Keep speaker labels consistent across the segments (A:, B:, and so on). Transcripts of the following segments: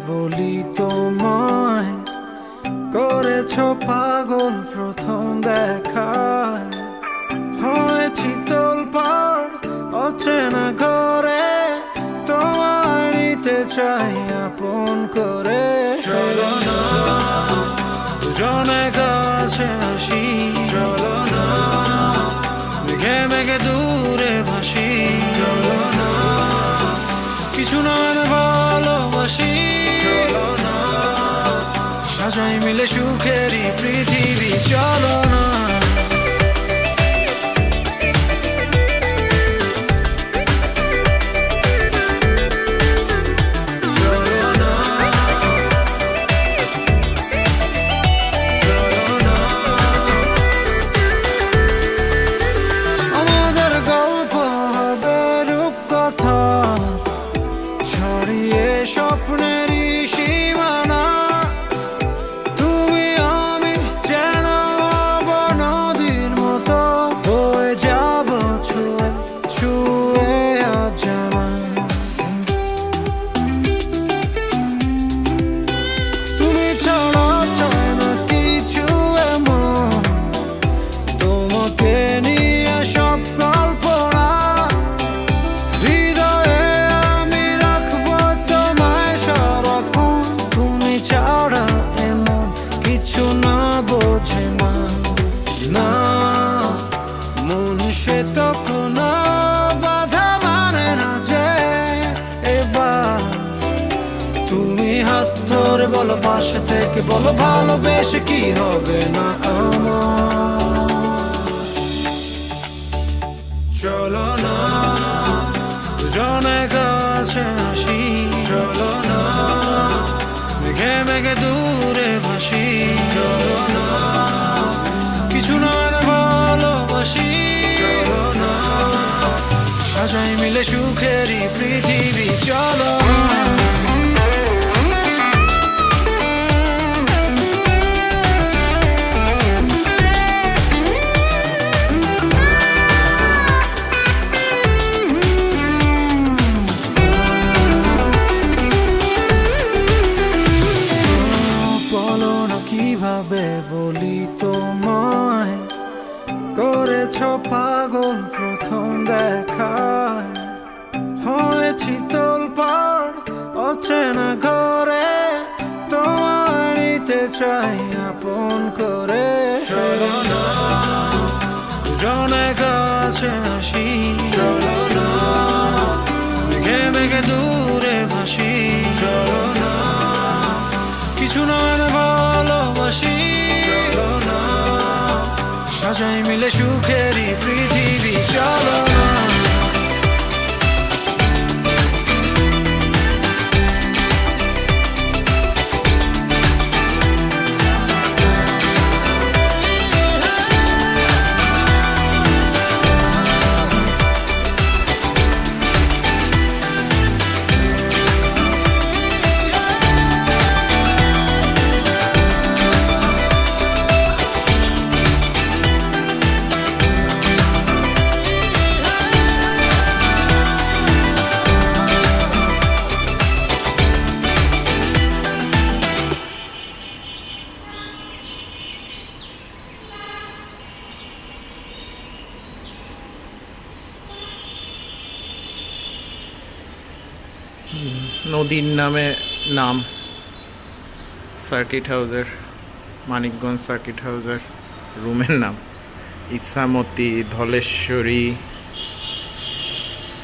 A: বলি তোমায়, করেছ পাগল প্রথম দেখায়। হয়েছি তোলপাড় অচেনা ঘরে, তোমায় নিতে চাই আপন করে। চলো না দুজনে কাছে আসি, চলো না মেঘে মেঘে দূরে ভাসি, চলো না কিছু নয় ভালোবাসি, চলো না সাজাই মিলে সুখেরই পৃথিবী, চলো না। স্বপ্নেরই সীমানা তুমি আমি যেন নদীর মতো বয়ে যাব ছুঁয়ে ছুঁয়ে আজ আমায়। তুমি ছাড়া চায় না কিছু এমন, তোমাকে নিয়ে সব কল্পনা বলো পাশে থেকে বলো ভালোবেসে কি হবে না আমার। চলো না দুজনে কাছে আসি, চলো না মেঘে মেঘে দূরে ভাসি, চলো না কিছু নয় ভালোবাসি, চলো না সাজাই মিলে সুখেরই পৃথিবী, চলো না। কিভাবে বলি তোমায়, করেছ পাগল প্রথম দেখায়। হয়েছি তোলপাড় অচেনা ঘরে, তোমায় নিতে চাই আপন করে। চলো না দুজনে কাছে আসি, চলো না মেঘে মেঘে দূরে ভাসি, চলো না কিছু নয় ভালোবাসি, চলো না সাজাই মিলে সুখেরই পৃথিবী, চলো না।
B: নদীর নামে নাম সার্কিট হাউসের, মানিকগঞ্জ সার্কিট হাউসের রুমের নাম ইচ্ছামতি, ধলেশ্বরী,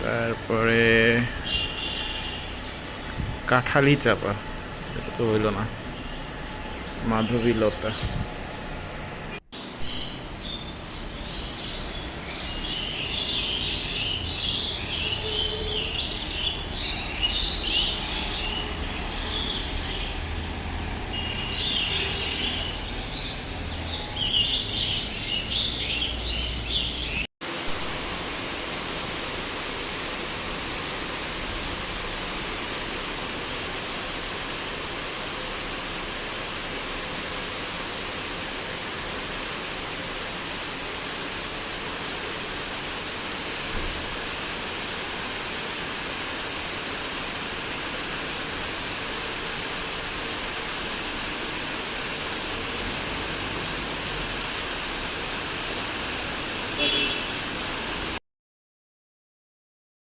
B: তারপরে কাঠালি চাপা, এটা তো হইল না, মাধবীলতা।